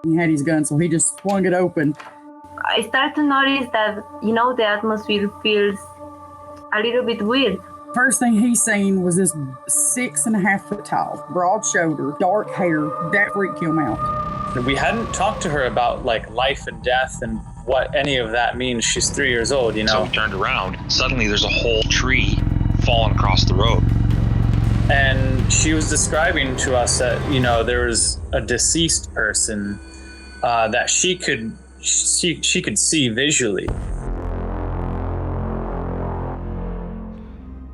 He had his gun, so he just swung it open. I start to notice that, the atmosphere feels a little bit weird. First thing he seen was this 6.5 foot tall, broad shoulder, dark hair. That freaked him out. We hadn't talked to her about like life and death and what any of that means. She's 3 years old, So we turned around. Suddenly there's a whole tree falling across the road. And she was describing to us that, there was a deceased person that she could see visually.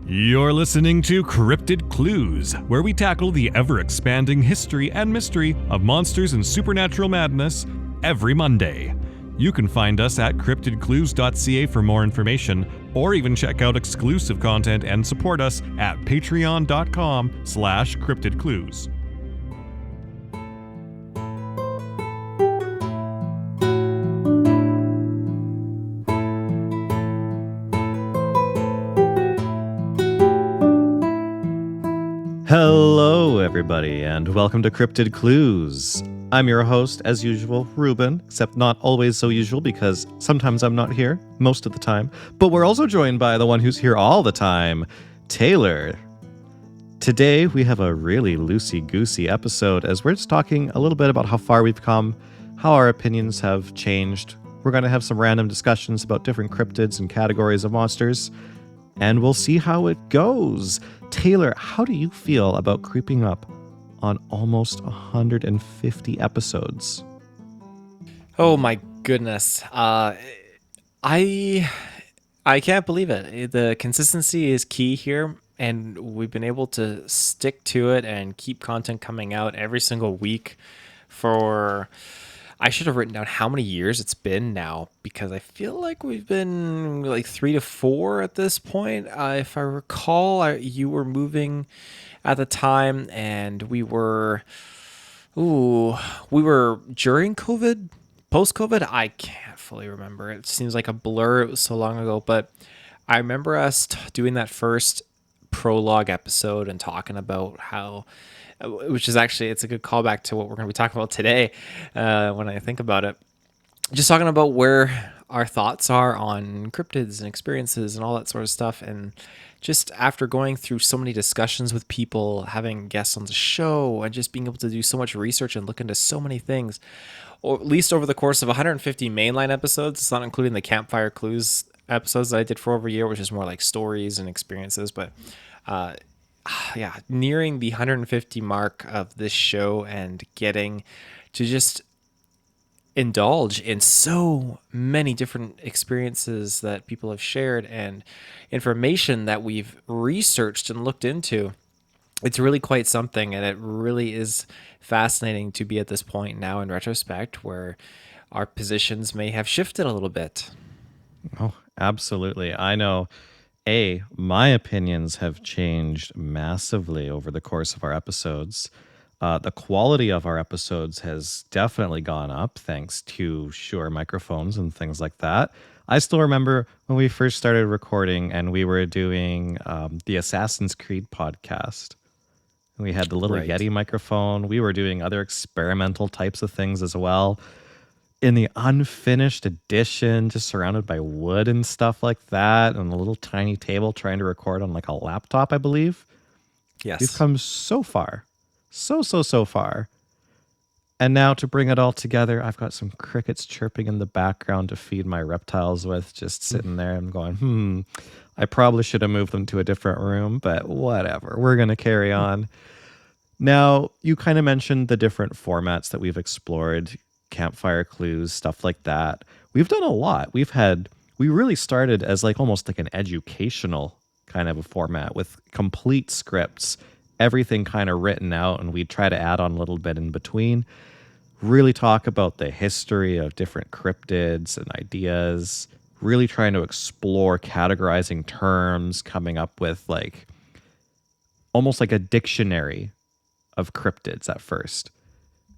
You're listening to Cryptid Clues, where we tackle the ever-expanding history and mystery of monsters and supernatural madness every Monday. You can find us at CryptidClues.ca for more information, or even check out exclusive content and support us at patreon.com/CryptidClues. Hello, everybody, and welcome to Cryptid Clues. I'm your host, as usual, Reuben, except not always so usual because sometimes I'm not here, most of the time. But we're also joined by the one who's here all the time, Taylor. Today, we have a really loosey-goosey episode as we're just talking a little bit about how far we've come, how our opinions have changed. We're going to have some random discussions about different cryptids and categories of monsters, and we'll see how it goes. Taylor, how do you feel about creeping up on almost 150 episodes? Oh my goodness. I can't believe it. The consistency is key here, and we've been able to stick to it and keep content coming out every single week for... I should have written down how many years it's been now, because I feel like we've been like 3 to 4 at this point. If I recall, you were moving at the time, and we were during COVID, post-COVID. I can't fully remember. It seems like a blur. It was so long ago, but I remember us doing that first prologue episode and talking about how... which is actually, it's a good callback to what we're going to be talking about today when I think about it. Just talking about where our thoughts are on cryptids and experiences and all that sort of stuff. And just after going through so many discussions with people, having guests on the show, and just being able to do so much research and look into so many things, or at least over the course of 150 mainline episodes, it's not including the Campfire Clues episodes that I did for over a year, which is more like stories and experiences. But nearing the 150 mark of this show and getting to just indulge in so many different experiences that people have shared and information that we've researched and looked into. It's really quite something, and it really is fascinating to be at this point now in retrospect where our positions may have shifted a little bit. Oh, absolutely. I know. My opinions have changed massively over the course of our episodes. The quality of our episodes has definitely gone up thanks to Shure microphones and things like that. I still remember when we first started recording and we were doing the Assassin's Creed podcast. We had the little Yeti microphone. We were doing other experimental types of things as well. In the unfinished edition, just surrounded by wood and stuff like that, and a little tiny table trying to record on like a laptop, I believe. Yes. We've come so far. So far. And now to bring it all together, I've got some crickets chirping in the background to feed my reptiles with, just sitting there and going, I probably should have moved them to a different room, but whatever. We're going to carry on. Now, you kind of mentioned the different formats that we've explored. Campfire Clues, stuff like that. We've done a lot. We really started as like almost like an educational kind of a format with complete scripts, everything kind of written out, and we'd try to add on a little bit in between. Really talk about the history of different cryptids and ideas, really trying to explore categorizing terms, coming up with like almost like a dictionary of cryptids at first.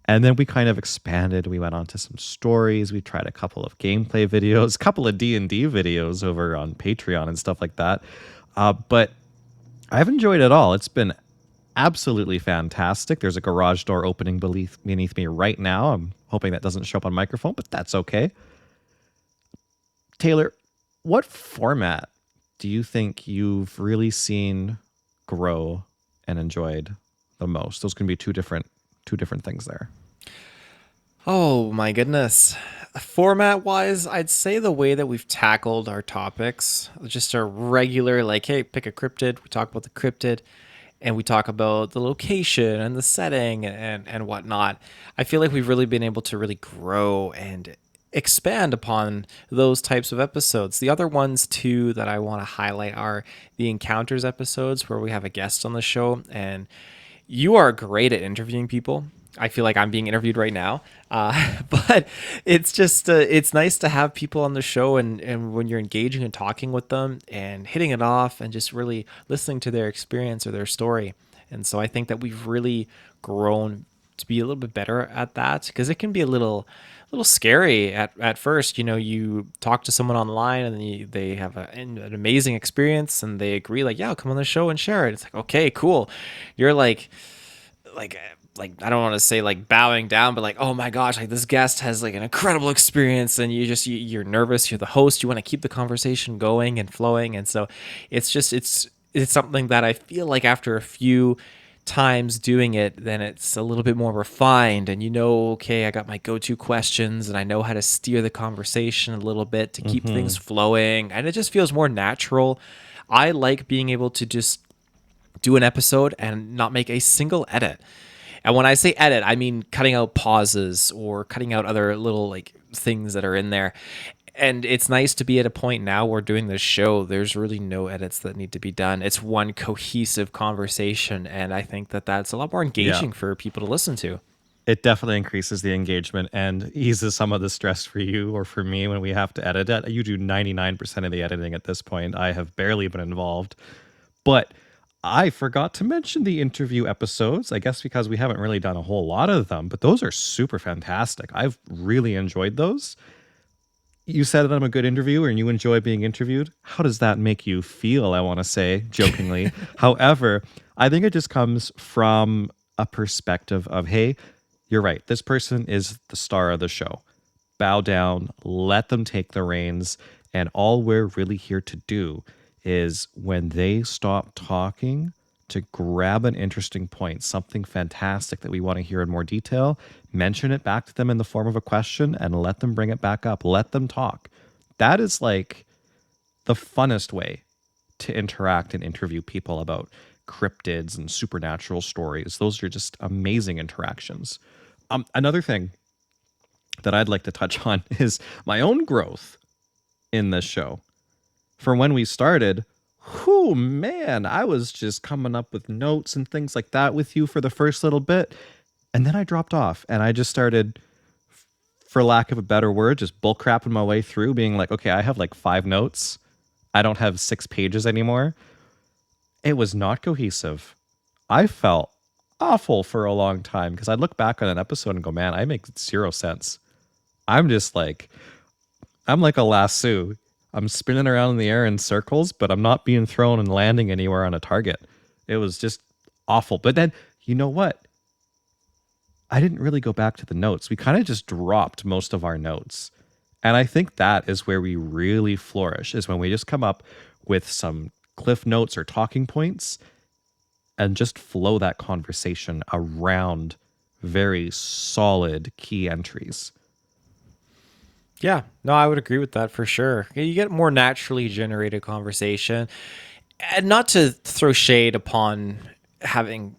And then we kind of expanded. We went on to some stories. We tried a couple of gameplay videos, a couple of D&D videos over on Patreon and stuff like that. But I've enjoyed it all. It's been absolutely fantastic. There's a garage door opening beneath me right now. I'm hoping that doesn't show up on microphone, but that's okay. Taylor, what format do you think you've really seen grow and enjoyed the most? Those can be two different things there. Oh my goodness. Format wise, I'd say the way that we've tackled our topics, just a regular, like, hey, pick a cryptid. We talk about the cryptid and we talk about the location and the setting and whatnot. I feel like we've really been able to really grow and expand upon those types of episodes. The other ones too that I want to highlight are the encounters episodes where we have a guest on the show, and you are great at interviewing people. I feel like I'm being interviewed right now, but it's just it's nice to have people on the show, and when you're engaging and talking with them and hitting it off and just really listening to their experience or their story. And so I think that we've really grown to be a little bit better at that, because it can be a little scary at first. You know, you talk to someone online and they have an amazing experience and they agree, like, yeah, I'll come on the show and share it. It's like, okay, cool. You're like I don't want to say like bowing down, but like, oh my gosh, like this guest has like an incredible experience, and you're nervous. You're the host. You want to keep the conversation going and flowing, and so it's something that I feel like after a few times doing it, then it's a little bit more refined, and okay, I got my go-to questions and I know how to steer the conversation a little bit to keep things flowing, and it just feels more natural. I like being able to just do an episode and not make a single edit. And when I say edit, I mean cutting out pauses or cutting out other little like things that are in there. And it's nice to be at a point now where doing this show, there's really no edits that need to be done. It's one cohesive conversation. And I think that that's a lot more engaging for people to listen to. It definitely increases the engagement and eases some of the stress for you or for me when we have to edit it. You do 99% of the editing at this point. I have barely been involved. But I forgot to mention the interview episodes, I guess because we haven't really done a whole lot of them, but those are super fantastic. I've really enjoyed those. You said that I'm a good interviewer and you enjoy being interviewed. How does that make you feel, I want to say, jokingly? However, I think it just comes from a perspective of, hey, you're right. This person is the star of the show. Bow down, let them take the reins, and all we're really here to do is when they stop talking to grab an interesting point, something fantastic that we want to hear in more detail, mention it back to them in the form of a question and let them bring it back up. Let them talk. That is like the funnest way to interact and interview people about cryptids and supernatural stories. Those are just amazing interactions. Another thing that I'd like to touch on is my own growth in this show. From when we started, man, I was just coming up with notes and things like that with you for the first little bit. And then I dropped off and I just started, for lack of a better word, just bullcrapping my way through, being like, okay, I have like 5 notes. I don't have 6 pages anymore. It was not cohesive. I felt awful for a long time because I'd look back on an episode and go, man, I make 0 sense. I'm like a lasso. I'm spinning around in the air in circles, but I'm not being thrown and landing anywhere on a target. It was just awful. But then, you know what? I didn't really go back to the notes. We kind of just dropped most of our notes. And I think that is where we really flourish, is when we just come up with some cliff notes or talking points and just flow that conversation around very solid key entries. Yeah, no, I would agree with that for sure. You get more naturally generated conversation, and not to throw shade upon having,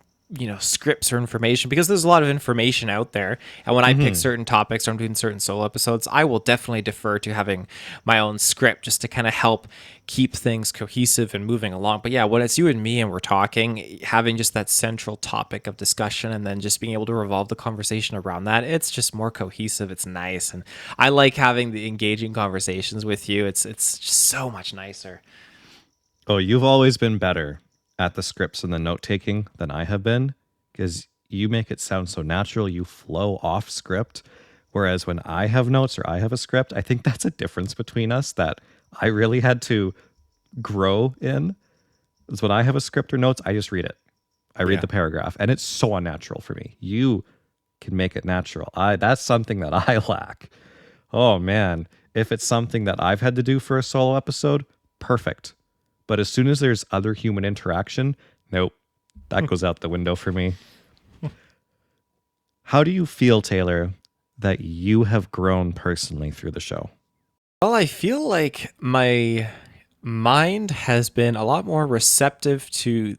scripts or information, because there's a lot of information out there. And when I pick certain topics or I'm doing certain solo episodes, I will definitely defer to having my own script just to kind of help keep things cohesive and moving along. But yeah, when it's you and me and we're talking, having just that central topic of discussion and then just being able to revolve the conversation around that, it's just more cohesive. It's nice. And I like having the engaging conversations with you. It's just so much nicer. Oh, you've always been better at the scripts and the note-taking than I have been, because you make it sound so natural. You flow off script, whereas when I have notes or I have a script, I think that's a difference between us that I really had to grow in. Is when I have a script or notes, I just read it. I read Yeah. the paragraph, and it's so unnatural for me. You can make it natural. That's something that I lack. Oh man, if it's something that I've had to do for a solo episode, perfect. But as soon as there's other human interaction, nope, that goes out the window for me. How do you feel, Taylor, that you have grown personally through the show? Well, I feel like my mind has been a lot more receptive to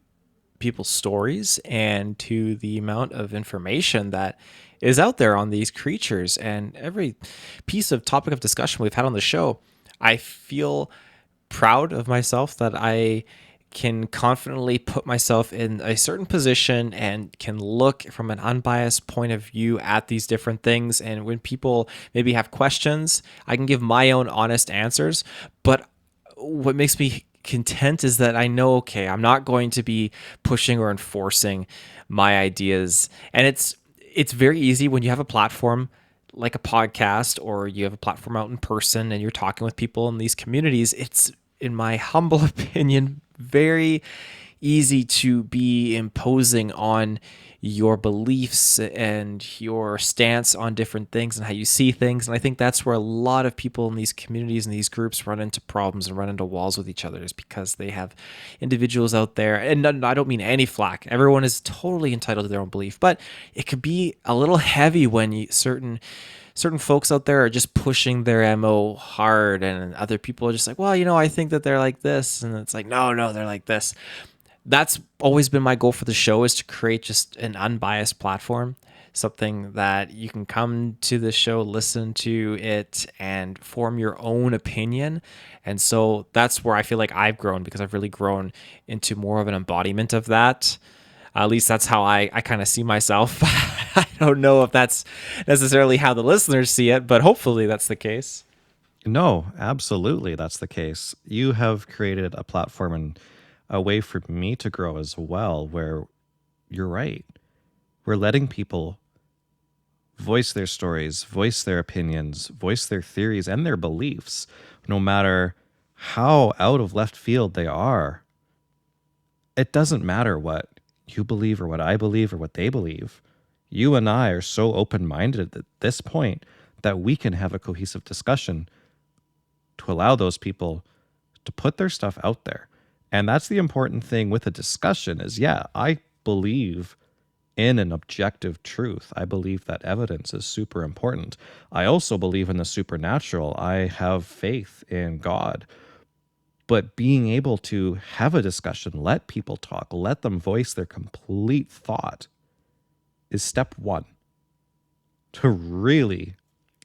people's stories and to the amount of information that is out there on these creatures. And every piece of topic of discussion we've had on the show, I feel proud of myself that I can confidently put myself in a certain position and can look from an unbiased point of view at these different things. And when people maybe have questions, I can give my own honest answers. But what makes me content is that I know, okay, I'm not going to be pushing or enforcing my ideas. And it's very easy when you have a platform like a podcast, or you have a platform out in person and you're talking with people in these communities. It's, in my humble opinion, very easy to be imposing on your beliefs and your stance on different things and how you see things. And I think that's where a lot of people in these communities and these groups run into problems and run into walls with each other, is because they have individuals out there. And I don't mean any flack. Everyone is totally entitled to their own belief, but it could be a little heavy when certain folks out there are just pushing their MO hard, and other people are just like, well, I think that they're like this. And it's like, no, they're like this. That's always been my goal for the show, is to create just an unbiased platform, something that you can come to the show, listen to it, and form your own opinion. And so that's where I feel like I've grown, because I've really grown into more of an embodiment of that. At least that's how I kind of see myself. I don't know if that's necessarily how the listeners see it, but hopefully that's the case. No, absolutely, that's the case. You have created a platform and a way for me to grow as well, where you're right. We're letting people voice their stories, voice their opinions, voice their theories and their beliefs, no matter how out of left field they are. It doesn't matter what you believe or what I believe or what they believe. You and I are so open-minded at this point that we can have a cohesive discussion to allow those people to put their stuff out there. And that's the important thing with a discussion is, yeah, I believe in an objective truth. I believe that evidence is super important. I also believe in the supernatural. I have faith in God. But being able to have a discussion, let people talk, let them voice their complete thought is step one to really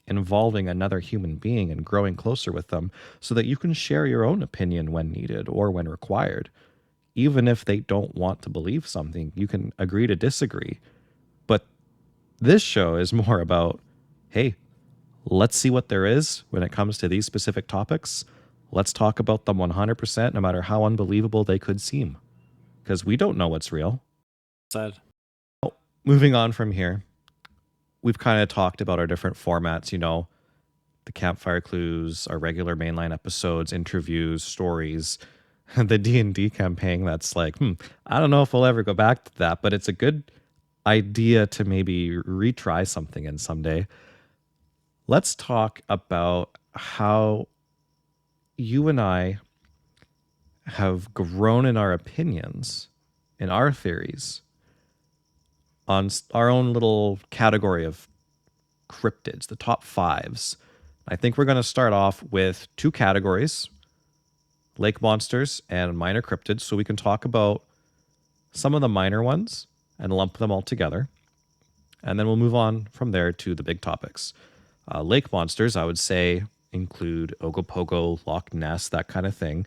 involving another human being and growing closer with them, so that you can share your own opinion when needed or when required. Even if they don't want to believe something, you can agree to disagree. But this show is more about, hey, let's see what there is when it comes to these specific topics. Let's talk about them 100%, no matter how unbelievable they could seem, because we don't know what's real. Said. Moving on from here, we've kind of talked about our different formats, the campfire clues, our regular mainline episodes, interviews, stories, the D&D campaign. That's like, I don't know if we'll ever go back to that, but it's a good idea to maybe retry something in someday. Let's talk about how you and I have grown in our opinions, in our theories, on our own little category of cryptids, the top fives. I think we're going to start off with two categories, lake monsters and minor cryptids, so we can talk about some of the minor ones and lump them all together. And then we'll move on from there to the big topics. Lake monsters, I would say, include Ogopogo, Loch Ness, that kind of thing.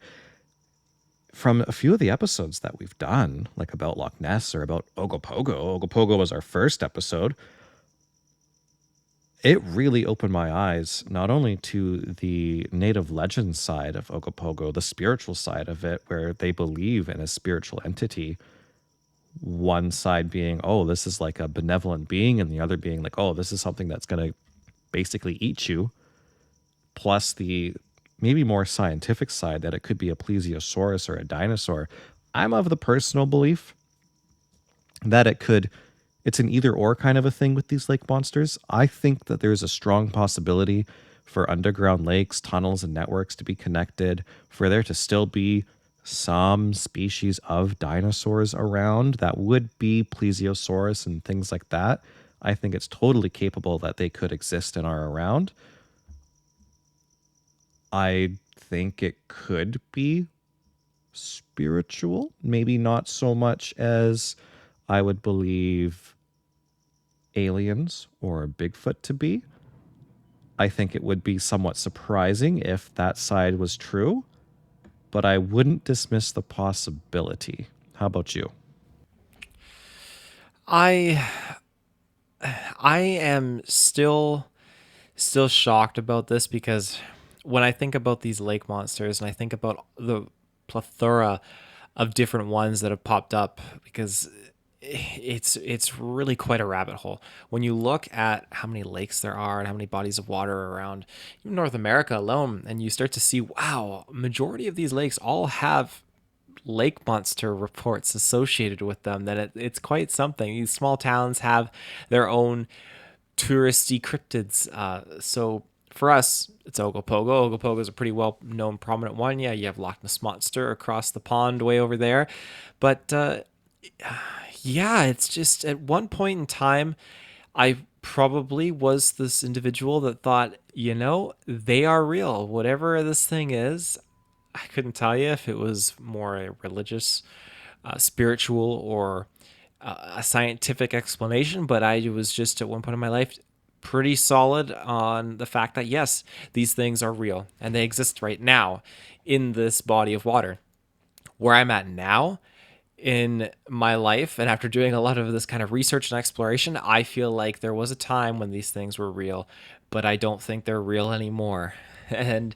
From a few of the episodes that we've done, like about Loch Ness or about Ogopogo was our first episode. It really opened my eyes, not only to the native legend side of Ogopogo, the spiritual side of it, where they believe in a spiritual entity. One side being, oh, this is like a benevolent being, and the other being like, oh, this is something that's going to basically eat you. Plus the maybe more scientific side that it could be a plesiosaurus or a dinosaur. I'm of the personal belief that it's an either or kind of a thing with these lake monsters. I think that there's a strong possibility for underground lakes, tunnels, and networks to be connected, for there to still be some species of dinosaurs around that would be plesiosaurus and things like that. I think it's totally capable that they could exist and are around. I think it could be spiritual, maybe not so much as I would believe aliens or Bigfoot to be. I think it would be somewhat surprising if that side was true, but I wouldn't dismiss the possibility. How about you? I am still shocked about this, because when I think about these lake monsters and I think about the plethora of different ones that have popped up, because it's really quite a rabbit hole. When you look at how many lakes there are and how many bodies of water are around even North America alone, and you start to see, wow, majority of these lakes all have lake monster reports associated with them, that it's quite something. These small towns have their own touristy cryptids. So for us, it's Ogopogo. Ogopogo is a pretty well-known, prominent one. Yeah, you have Loch Ness Monster across the pond way over there. But yeah, it's just at one point in time, I probably was this individual that thought, they are real. Whatever this thing is, I couldn't tell you if it was more a religious, spiritual, or a scientific explanation, but I was just at one point in my life pretty solid on the fact that, yes, these things are real and they exist right now in this body of water. Where I'm at now in my life, and after doing a lot of this kind of research and exploration, I feel like there was a time when these things were real, but I don't think they're real anymore. And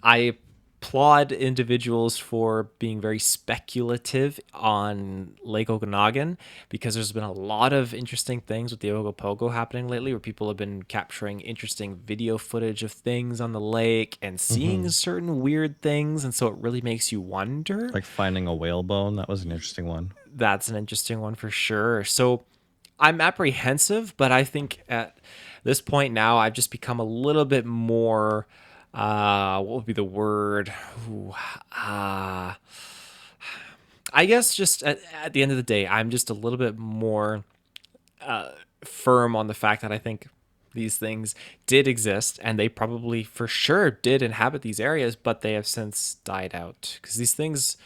I applaud individuals for being very speculative on Lake Okanagan, because there's been a lot of interesting things with the Ogopogo happening lately, where people have been capturing interesting video footage of things on the lake and seeing certain weird things, and so it really makes you wonder. Like finding a whale bone, that was an interesting one. That's an interesting one for sure. So I'm apprehensive, but I think at this point now I've just become a little bit more what would be the word? I guess just at the end of the day, I'm just a little bit more firm on the fact that I think these things did exist, and they probably for sure did inhabit these areas, but they have since died out, because these things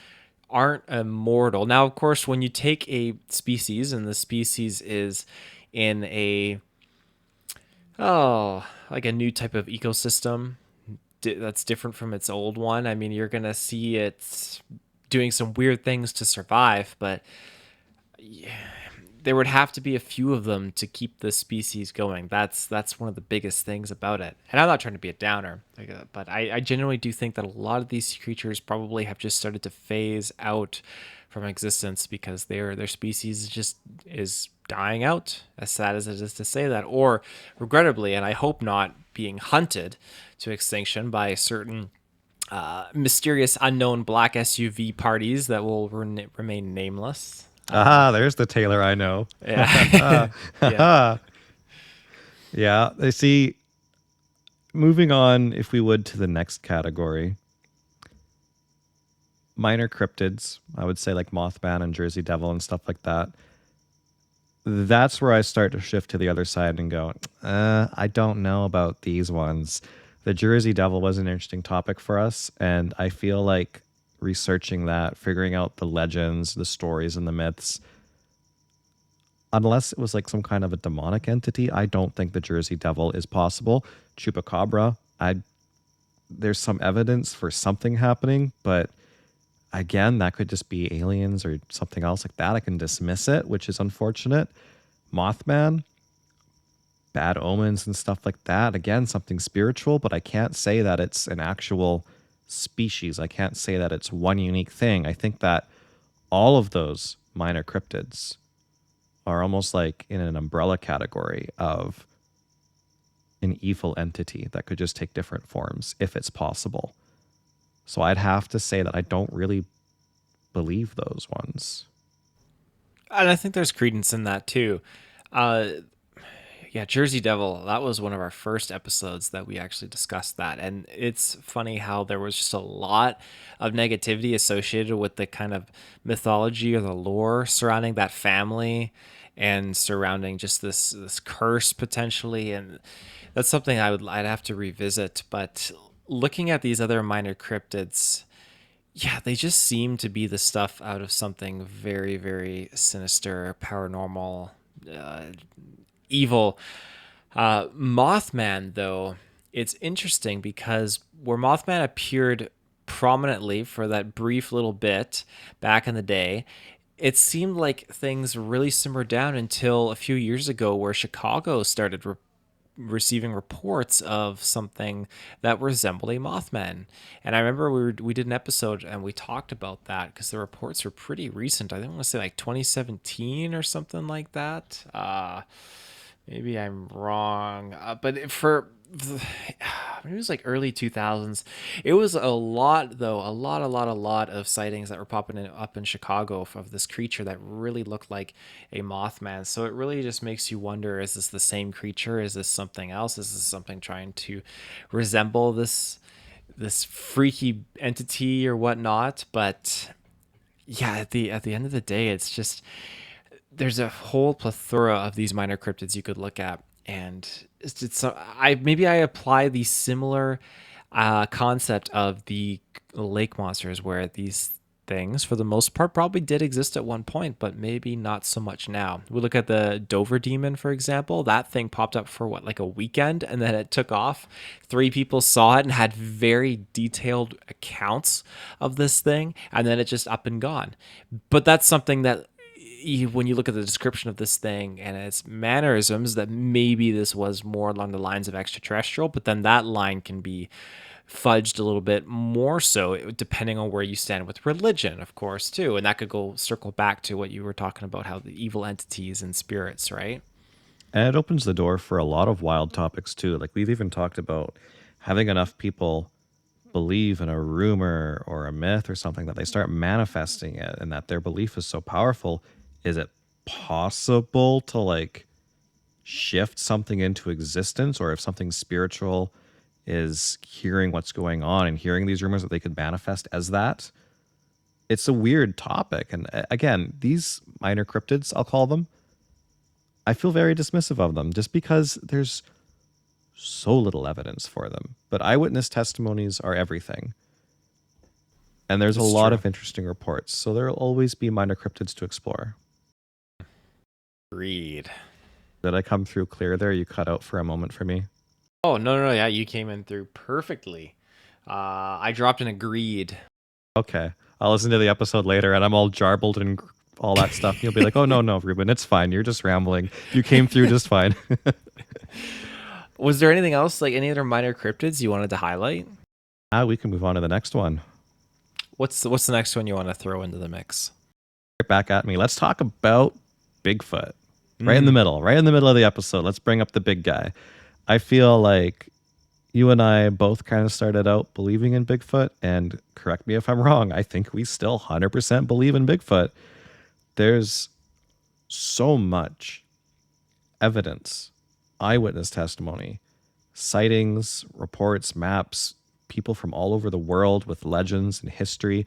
aren't immortal. Now, of course, when you take a species and the species is in like a new type of ecosystem that's different from its old one, I mean, you're gonna see it doing some weird things to survive, but yeah, there would have to be a few of them to keep the species going. That's one of the biggest things about it. And I'm not trying to be a downer, but I genuinely do think that a lot of these creatures probably have just started to phase out from existence, because their species just is dying out, as sad as it is to say that, or regrettably, and I hope not, being hunted to extinction by certain mysterious unknown black SUV parties that will remain nameless. There's the Taylor I know. Yeah. Yeah. Yeah, I see. Moving on, if we would, to the next category. Minor cryptids, I would say, like Mothman and Jersey Devil and stuff like that. That's where I start to shift to the other side and go, I don't know about these ones. The Jersey Devil was an interesting topic for us, and I feel like researching that, figuring out the legends, the stories, and the myths, unless it was like some kind of a demonic entity, I don't think the Jersey Devil is possible. Chupacabra, there's some evidence for something happening, but again, that could just be aliens or something else like that. I can dismiss it, which is unfortunate. Mothman, bad omens and stuff like that. Again, something spiritual, but I can't say that it's an actual species. I can't say that it's one unique thing. I think that all of those minor cryptids are almost like in an umbrella category of an evil entity that could just take different forms if it's possible. So I'd have to say that I don't really believe those ones. And I think there's credence in that too. Uh, yeah, Jersey Devil, that was one of our first episodes that we actually discussed that. And it's funny how there was just a lot of negativity associated with the kind of mythology or the lore surrounding that family and surrounding just this curse potentially. And that's something I'd have to revisit. But looking at these other minor cryptids, yeah, they just seem to be the stuff out of something very, very sinister, paranormal, uh, evil. Mothman, though, it's interesting because where Mothman appeared prominently for that brief little bit back in the day, it seemed like things really simmered down until a few years ago, where Chicago started receiving reports of something that resembled a Mothman. And I remember we did an episode and we talked about that because the reports were pretty recent. I think I want to say like 2017 or something like that. Maybe I'm wrong, but for maybe it was like early 2000s. It was a lot though, a lot of sightings that were popping up in Chicago of this creature that really looked like a Mothman. So it really just makes you wonder: is this the same creature? Is this something else? Is this something trying to resemble this freaky entity or whatnot? But yeah, at the end of the day, it's just there's a whole plethora of these minor cryptids you could look at, and I apply the similar concept of the lake monsters, where these things for the most part probably did exist at one point, but maybe not so much now. We look at the Dover demon, for example. That thing popped up for like a weekend, and then it took off. 3 people saw it and had very detailed accounts of this thing, and then it just up and gone. But that's something that when you look at the description of this thing and its mannerisms, that maybe this was more along the lines of extraterrestrial, but then that line can be fudged a little bit more so depending on where you stand with religion, of course, too. And that could circle back to what you were talking about, how the evil entities and spirits, right? And it opens the door for a lot of wild topics too. Like we've even talked about having enough people believe in a rumor or a myth or something that they start manifesting it, and that their belief is so powerful. Is it possible to like shift something into existence? Or if something spiritual is hearing what's going on and hearing these rumors, that they could manifest as that? It's a weird topic. And again, these minor cryptids, I'll call them, I feel very dismissive of them just because there's so little evidence for them. But eyewitness testimonies are everything. And there's a lot of interesting reports. So there'll always be minor cryptids to explore. Agreed. Did I come through clear there? You cut out for a moment for me. Oh, no. Yeah, you came in through perfectly. I dropped an agreed. Okay. I'll listen to the episode later and I'm all jarbled and all that stuff. And you'll be like, oh, no, Reuben, it's fine. You're just rambling. You came through just fine. Was there anything else, like any other minor cryptids you wanted to highlight? We can move on to the next one. What's the next one you want to throw into the mix? Right back at me. Let's talk about Bigfoot. Right in the middle of the episode. Let's bring up the big guy. I feel like you and I both kind of started out believing in Bigfoot, and correct me if I'm wrong, I think we still 100% believe in Bigfoot. There's so much evidence, eyewitness testimony, sightings, reports, maps, people from all over the world with legends and history.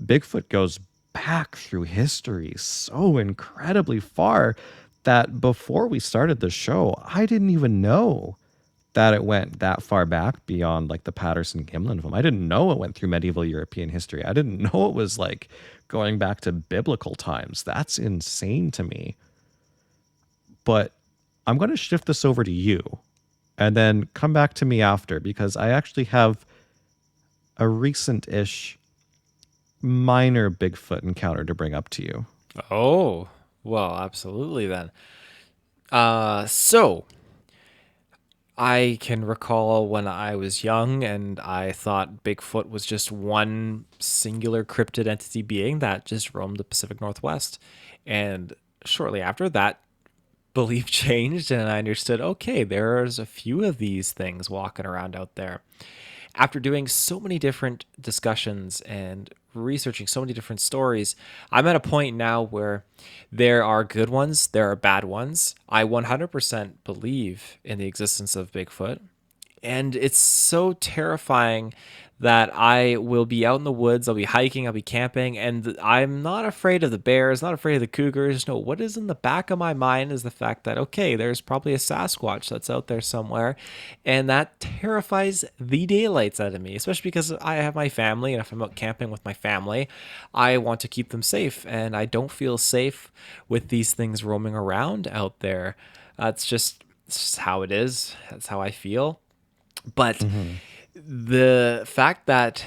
Bigfoot goes back through history so incredibly far that before we started the show, I didn't even know that it went that far back beyond like the Patterson-Gimlin film. I didn't know it went through medieval European history. I didn't know it was like going back to biblical times. That's insane to me. But I'm going to shift this over to you and then come back to me after, because I actually have a recent-ish minor Bigfoot encounter to bring up to you. Oh, well, absolutely then. So I can recall when I was young and I thought Bigfoot was just one singular cryptid entity being that just roamed the Pacific Northwest. And shortly after that, belief changed and I understood, okay, there's a few of these things walking around out there. after doing so many different discussions and researching so many different stories, I'm at a point now where there are good ones, there are bad ones. I 100% believe in the existence of Bigfoot. And it's so terrifying that I will be out in the woods, I'll be hiking, I'll be camping, and I'm not afraid of the bears, not afraid of the cougars. No, what is in the back of my mind is the fact that, okay, there's probably a Sasquatch that's out there somewhere, and that terrifies the daylights out of me, especially because I have my family, and if I'm out camping with my family, I want to keep them safe, and I don't feel safe with these things roaming around out there. It's just how it is. That's how I feel. But the fact that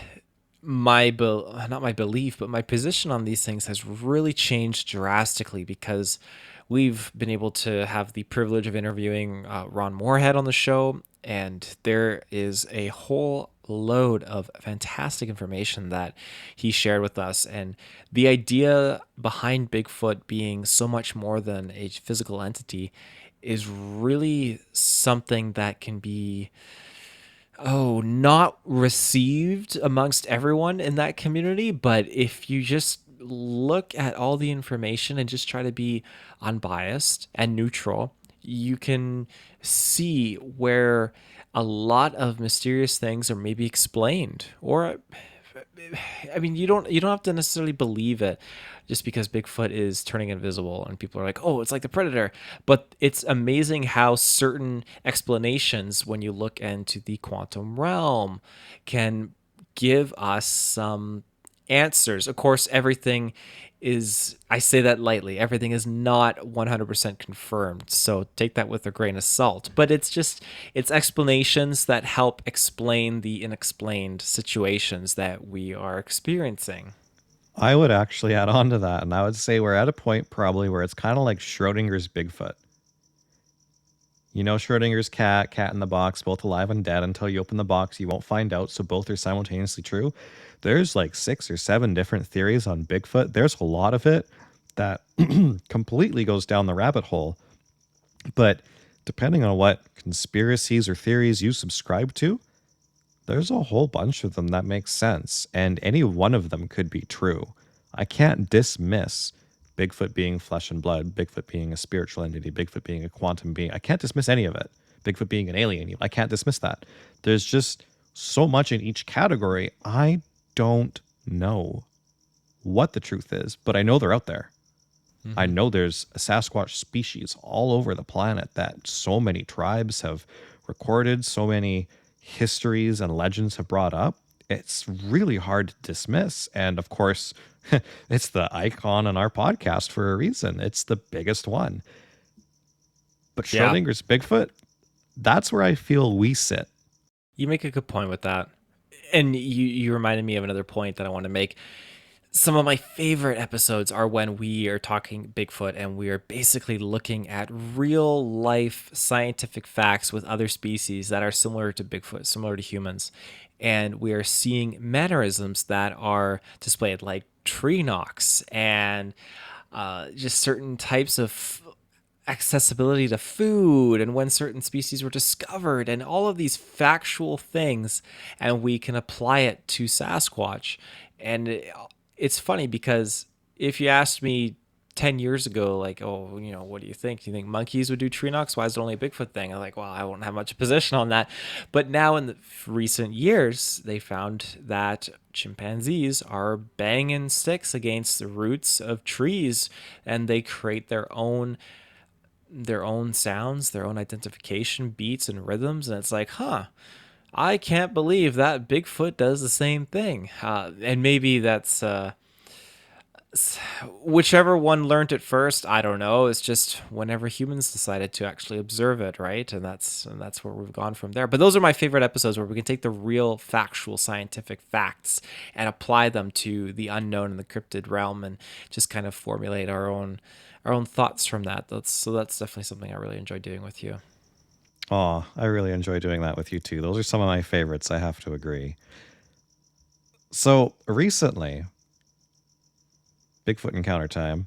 not my belief, but my position on these things has really changed drastically, because we've been able to have the privilege of interviewing Ron Moorhead on the show, and there is a whole load of fantastic information that he shared with us. And the idea behind Bigfoot being so much more than a physical entity is really something that can be not received amongst everyone in that community. But if you just look at all the information and just try to be unbiased and neutral, you can see where a lot of mysterious things are maybe explained. Or, I mean, you don't have to necessarily believe it just because Bigfoot is turning invisible and people are like, oh, it's like the Predator. But it's amazing how certain explanations, when you look into the quantum realm, can give us some answers. Of course, everything is, I say that lightly, everything is not 100% confirmed. So take that with a grain of salt. But it's explanations that help explain the unexplained situations that we are experiencing. I would actually add on to that, and I would say we're at a point probably where it's kind of like Schrodinger's Bigfoot. You know, Schrodinger's cat in the box, both alive and dead. Until you open the box, you won't find out, so both are simultaneously true. There's like 6 or 7 different theories on Bigfoot. There's a lot of it that completely goes down the rabbit hole. But depending on what conspiracies or theories you subscribe to, there's a whole bunch of them that make sense, and any one of them could be true. I can't dismiss Bigfoot being flesh and blood, Bigfoot being a spiritual entity, Bigfoot being a quantum being. I can't dismiss any of it. Bigfoot being an alien. I can't dismiss that. There's just so much in each category. I don't know what the truth is, but I know they're out there. I know there's a Sasquatch species all over the planet that so many tribes have recorded, so many histories and legends have brought up. It's really hard to dismiss. And of course, it's the icon on our podcast for a reason. It's the biggest one. But Schrodinger's Bigfoot, that's where I feel we sit. You make a good point with that. And you reminded me of another point that I want to make. Some of my favorite episodes are when we are talking Bigfoot and we are basically looking at real life scientific facts with other species that are similar to Bigfoot, similar to humans. And we are seeing mannerisms that are displayed, like tree knocks and just certain types of accessibility to food and when certain species were discovered and all of these factual things. And we can apply it to Sasquatch. And it's funny because if you asked me 10 years ago, like, oh, you know, what do you think? Do you think monkeys would do tree knocks? Why is it only a Bigfoot thing? I'm like, well, I won't have much position on that. But now in the recent years, they found that chimpanzees are banging sticks against the roots of trees and they create their own sounds, their own identification, beats and rhythms. And it's like, I can't believe that Bigfoot does the same thing. And maybe that's whichever one learned it first, I don't know. It's just whenever humans decided to actually observe it, right? And that's where we've gone from there. But those are my favorite episodes where we can take the real factual scientific facts and apply them to the unknown and the cryptid realm and just kind of formulate our own thoughts from that. That's definitely something I really enjoy doing with you. Oh, I really enjoy doing that with you too. Those are some of my favorites, I have to agree. So recently, Bigfoot encounter time,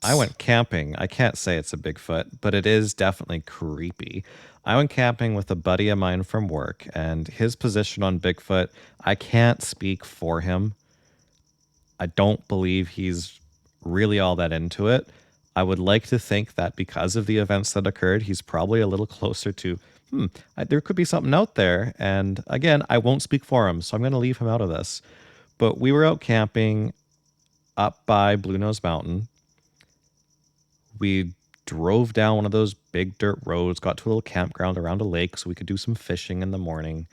I went camping. I can't say it's a Bigfoot, but it is definitely creepy. I went camping with a buddy of mine from work, and his position on Bigfoot, I can't speak for him. I don't believe he's really all that into it. I would like to think that because of the events that occurred, he's probably a little closer to, there could be something out there. And again, I won't speak for him, so I'm going to leave him out of this. But we were out camping up by Blue Nose Mountain. We drove down one of those big dirt roads, got to a little campground around a lake so we could do some fishing in the morning.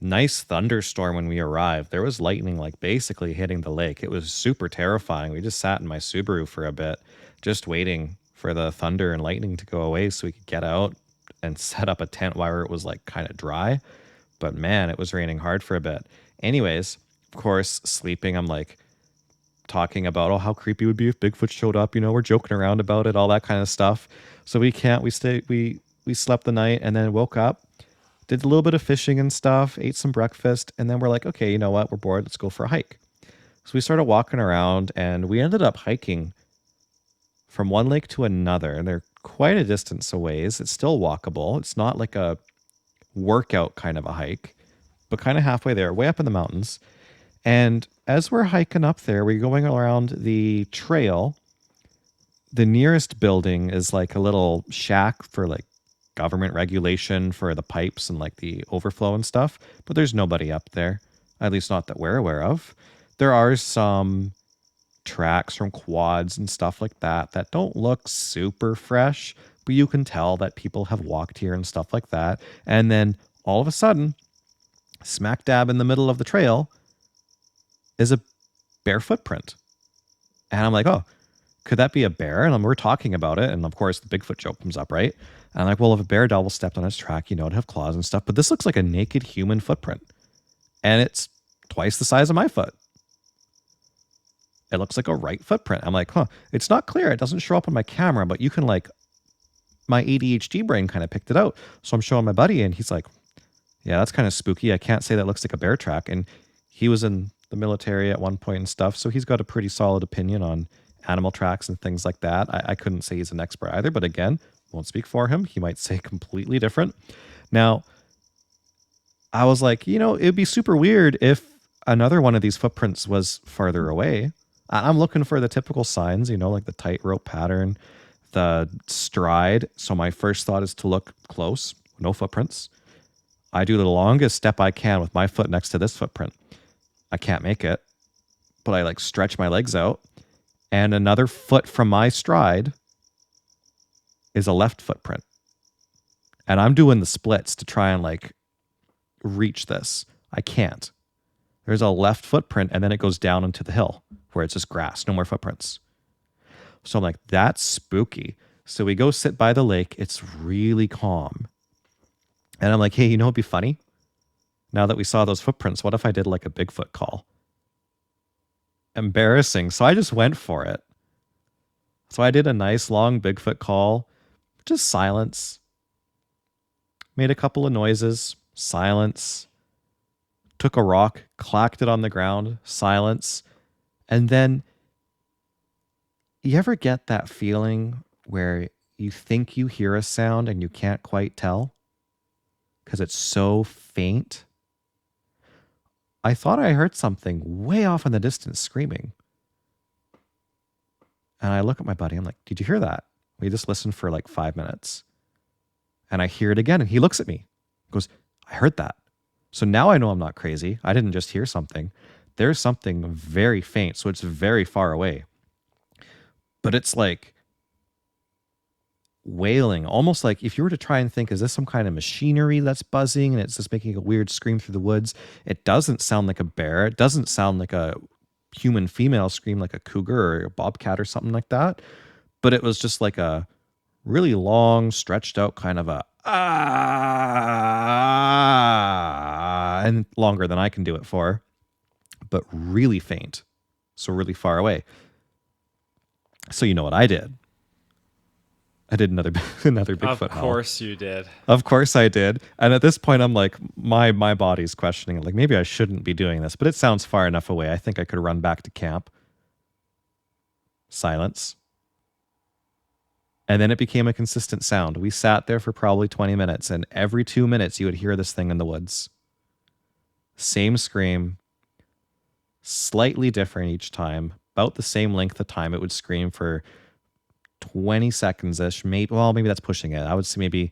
Nice thunderstorm when we arrived. There was lightning like basically hitting the lake. It was super terrifying. We just sat in my Subaru for a bit, just waiting for the thunder and lightning to go away so we could get out and set up a tent while it was like kind of dry. But man, it was raining hard for a bit. Anyways, of course, sleeping, I'm like talking about, how creepy it would be if Bigfoot showed up. We're joking around about it, all that kind of stuff. So we slept the night and then woke up, did a little bit of fishing and stuff, ate some breakfast, and then we're like, okay, you know what? We're bored. Let's go for a hike. So we started walking around, and we ended up hiking from one lake to another, and they're quite a distance away. It's still walkable. It's not like a workout kind of a hike, but kind of halfway there, way up in the mountains. And as we're hiking up there, we're going around the trail. The nearest building is like a little shack for like government regulation for the pipes and like the overflow and stuff, but there's nobody up there, at least not that we're aware of. There are some tracks from quads and stuff like that that don't look super fresh, but you can tell that people have walked here and stuff like that. And then all of a sudden, smack dab in the middle of the trail is a bear footprint. And I'm like, oh, could that be a bear? And we're talking about it. And of course, the Bigfoot joke comes up, right? And I'm like, well, if a bear double stepped on its track, it'd have claws and stuff. But this looks like a naked human footprint. And it's twice the size of my foot. It looks like a right footprint. I'm like, it's not clear. It doesn't show up on my camera, but you can my ADHD brain kind of picked it out. So I'm showing my buddy and he's like, yeah, that's kind of spooky. I can't say that looks like a bear track. And he was in the military at one point and stuff, so he's got a pretty solid opinion on animal tracks and things like that. I couldn't say he's an expert either, but again, won't speak for him. He might say completely different. Now, I was like, it'd be super weird if another one of these footprints was farther away. I'm looking for the typical signs, like the tightrope pattern, the stride. So my first thought is to look close, no footprints. I do the longest step I can with my foot next to this footprint. I can't make it, but I stretch my legs out, and another foot from my stride is a left footprint. And I'm doing the splits to try and reach this. I can't. There's a left footprint, and then it goes down into the hill where it's just grass, no more footprints. So I'm like, that's spooky. So we go sit by the lake. It's really calm. And I'm like, hey, it'd be funny? Now that we saw those footprints, what if I did a Bigfoot call? Embarrassing. So I just went for it. So I did a nice long Bigfoot call, just silence. Made a couple of noises, silence. Took a rock, clacked it on the ground, silence. And then, you ever get that feeling where you think you hear a sound and you can't quite tell? Because it's so faint? I thought I heard something way off in the distance screaming. And I look at my buddy. I'm like, did you hear that? We just listened for 5 minutes. And I hear it again. And he looks at me. He goes, I heard that. So now I know I'm not crazy. I didn't just hear something. There's something very faint. So it's very far away. But it's wailing, almost like if you were to try and think, is this some kind of machinery that's buzzing and it's just making a weird scream through the woods? It doesn't sound like a bear. It doesn't sound like a human female scream like a cougar or a bobcat or something like that. But it was just a really long, stretched out kind of a and longer than I can do it for, but really faint. So really far away. So you know what I did? I did another Bigfoot. Of course you did. Of course I did. And at this point, I'm like, my body's questioning it. Maybe I shouldn't be doing this, but it sounds far enough away. I think I could run back to camp. Silence. And then it became a consistent sound. We sat there for probably 20 minutes, and every 2 minutes you would hear this thing in the woods. Same scream, slightly different each time, about the same length of time. It would scream for 20 seconds-ish. Maybe that's pushing it. I would say maybe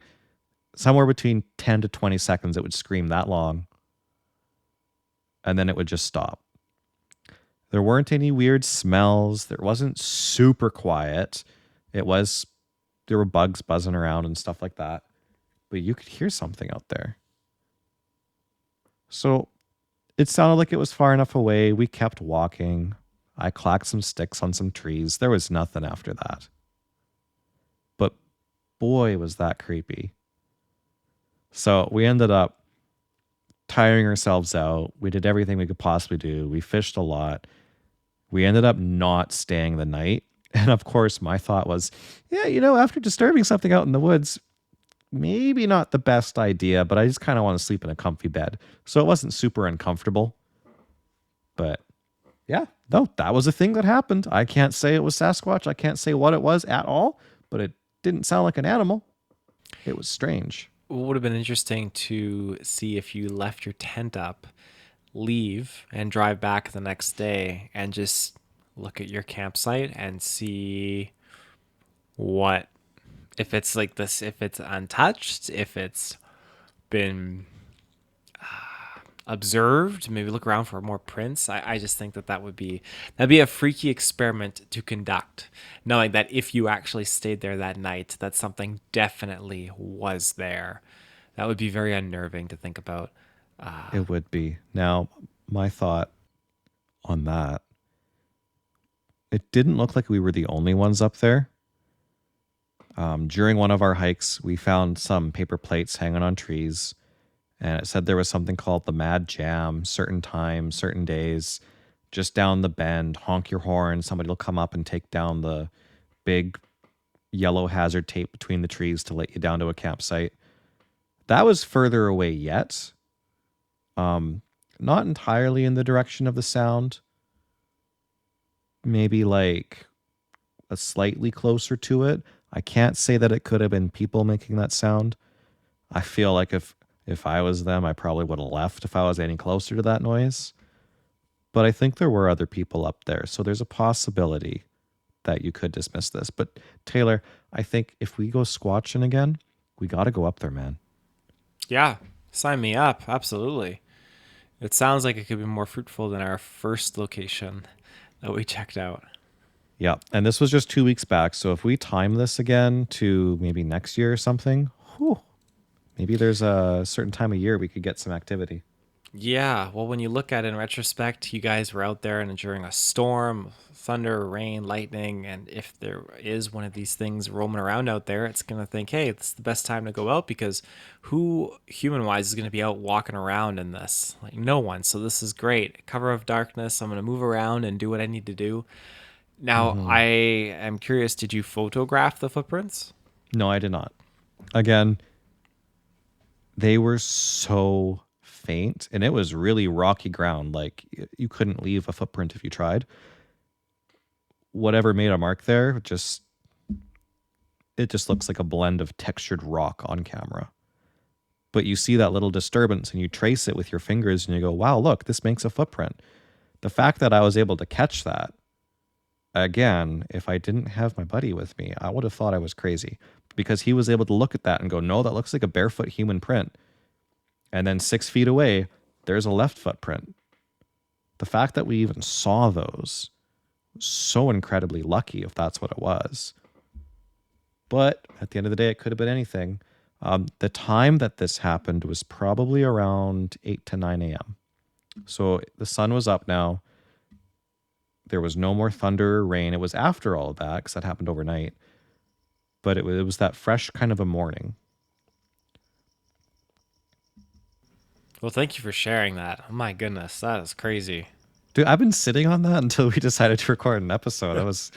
somewhere between 10 to 20 seconds it would scream that long. And then it would just stop. There weren't any weird smells. There wasn't super quiet. There were bugs buzzing around and stuff like that. But you could hear something out there. So it sounded like it was far enough away. We kept walking. I clacked some sticks on some trees. There was nothing after that. But boy, was that creepy. So we ended up tiring ourselves out. We did everything we could possibly do. We fished a lot. We ended up not staying the night. And of course, my thought was, after disturbing something out in the woods, maybe not the best idea, but I just kind of want to sleep in a comfy bed. So it wasn't super uncomfortable. But yeah, no, that was a thing that happened. I can't say it was Sasquatch. I can't say what it was at all, but it didn't sound like an animal. It was strange. It would have been interesting to see if you left your tent up, leave, and drive back the next day and just look at your campsite and see if it's like this, if it's untouched, if it's been observed, maybe look around for more prints. I just think that'd be a freaky experiment to conduct, knowing that if you actually stayed there that night, that something definitely was there. That would be very unnerving to think about. It would be. Now, my thought on that, it didn't look like we were the only ones up there. During one of our hikes, we found some paper plates hanging on trees, and it said there was something called the Mad Jam, certain times, certain days, just down the bend, honk your horn, somebody will come up and take down the big yellow hazard tape between the trees to let you down to a campsite. That was further away yet. Not entirely in the direction of the sound. Maybe like a slightly closer to it. I can't say that it could have been people making that sound. I feel like if I was them, I probably would have left if I was any closer to that noise. But I think there were other people up there, so there's a possibility that you could dismiss this. But Taylor, I think if we go squatching again, we got to go up there, man. Yeah, sign me up. Absolutely. It sounds like it could be more fruitful than our first location that we checked out. Yeah, and this was just 2 weeks back, so if we time this again to maybe next year or something, maybe there's a certain time of year we could get some activity. Yeah, well, when you look at it in retrospect, you guys were out there and during a storm, thunder, rain, lightning, and if there is one of these things roaming around out there, it's going to think, hey, it's the best time to go out because who, human-wise, is going to be out walking around in this? Like, no one. So this is great. Cover of darkness. I'm going to move around and do what I need to do. Now, I am curious, did you photograph the footprints? No, I did not. Again, they were so faint, and it was really rocky ground. Like, you couldn't leave a footprint if you tried. Whatever made a mark there, it just looks like a blend of textured rock on camera. But you see that little disturbance, and you trace it with your fingers, and you go, wow, look, this makes a footprint. The fact that I was able to catch that, again, if I didn't have my buddy with me, I would have thought I was crazy. Because he was able to look at that and go, no, that looks like a barefoot human print. And then 6 feet away, there's a left footprint. The fact that we even saw those was so incredibly lucky if that's what it was. But at the end of the day, it could have been anything. The time that this happened was probably around 8 to 9 a.m. So the sun was up now. There was no more thunder or rain. It was after all of that because that happened overnight. But it was that fresh kind of a morning. Well, thank you for sharing that. Oh my goodness, that is crazy. Dude, I've been sitting on that until we decided to record an episode. That was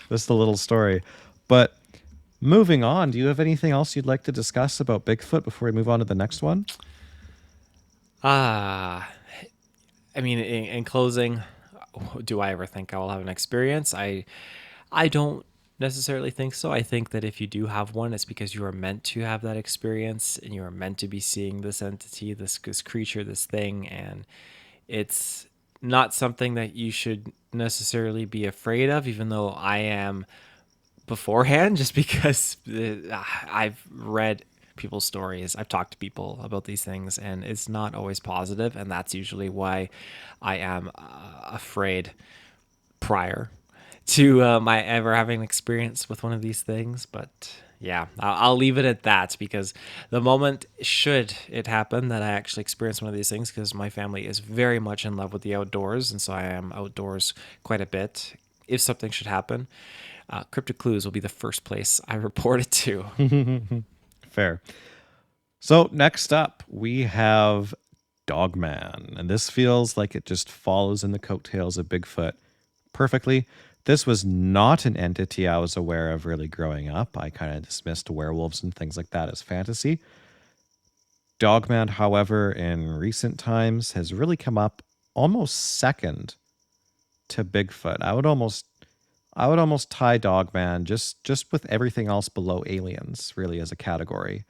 just a little story. But moving on, do you have anything else you'd like to discuss about Bigfoot before we move on to the next one? I mean, in closing, do I ever think I will have an experience? I don't necessarily think so. I think that if you do have one, it's because you are meant to have that experience and you are meant to be seeing this entity, this creature, this thing, and it's not something that you should necessarily be afraid of, even though I am beforehand, just because I've read people's stories. I've talked to people about these things, and it's not always positive, and that's usually why I am afraid prior to my ever having an experience with one of these things. But yeah, I'll leave it at that, because the moment should it happen that I actually experience one of these things, because my family is very much in love with the outdoors, and so I am outdoors quite a bit. If something should happen, Cryptid Clues will be the first place I report it to. Fair. So next up, we have Dogman, and this feels like it just follows in the coattails of Bigfoot perfectly. This was not an entity I was aware of really growing up. I kind of dismissed werewolves and things like that as fantasy. Dogman, however, in recent times has really come up almost second to Bigfoot. I would almost tie Dogman just with everything else below aliens, really, as a category.